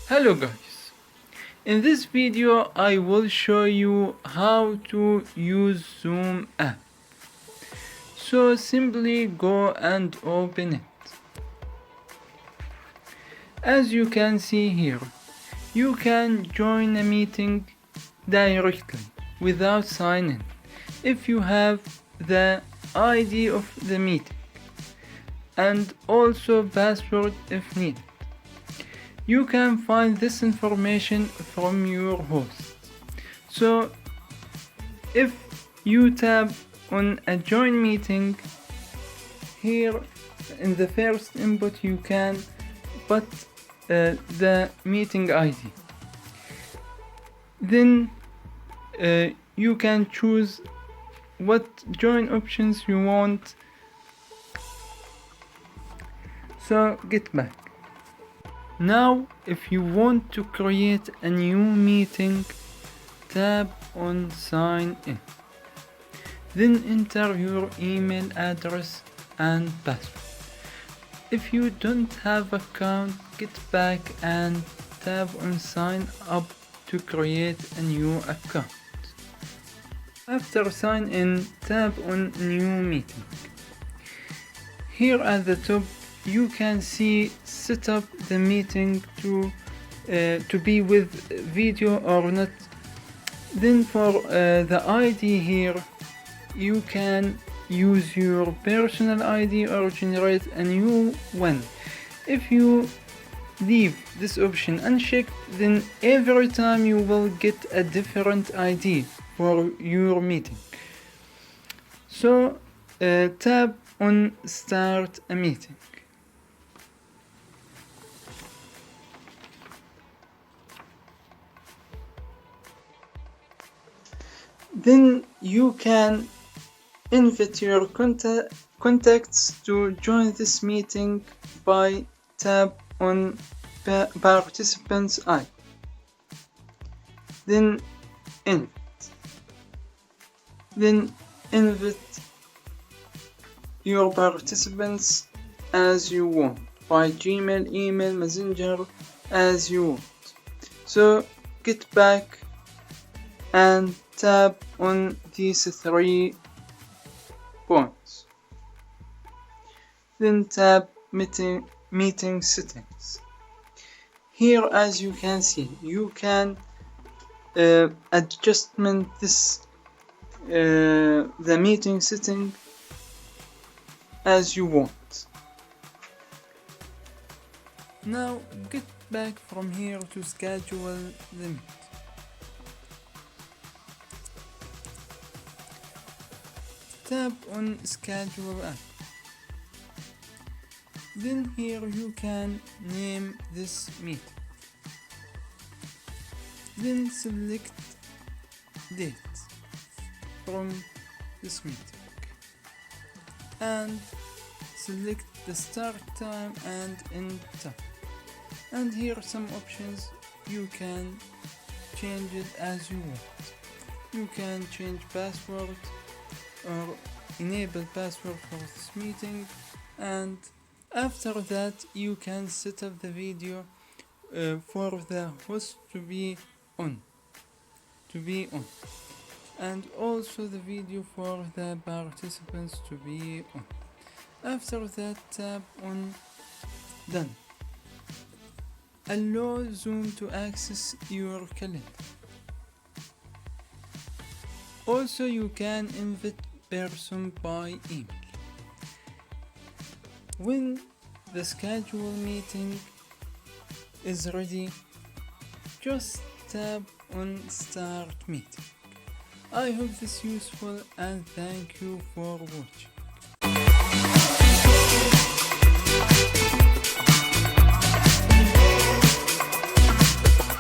Hello guys, in this video I will show you how to use Zoom app. So simply go and open it. As you can see here, you can join a meeting directly without signing if you have the ID of the meeting and also password if needed. You can find this information from your host. So if you tap on a join meeting, here in the first input you can put the meeting ID. Then you can choose what join options you want. So get back. Now if you want to create a new meeting, tap on sign in. Then enter your email address and password. If you don't have account, get back and tap on sign up to create a new account. After sign in, tap on new meeting. Here at the top you can see set up the meeting to be with video or not. Then for the ID here, you can use your personal ID or generate a new one. If you leave this option unchecked, then every time you will get a different ID for your meeting. So tap on start a meeting. Then you can invite your contacts to join this meeting by tap on participants icon. Then invite. Then invite your participants as you want by Gmail, email, Messenger, as you want. So get back and tap on these 3 points. Then tap meeting settings. Here, as you can see, you can adjustment this the meeting setting as you want. Now get back from here to schedule the meeting. Tap on schedule app. Then here you can name this meeting. Then select date from this meeting and select the start time and end time. And here are some options. You can change it as you want. You can change password or enable password for this meeting, and after that you can set up the video for the host to be on, and also the video for the participants to be on. After that, tap on done. Allow Zoom to access your calendar. Also you can invite person by email. When the schedule meeting is ready, just tap on start meeting. I hope this is useful and thank you for watching.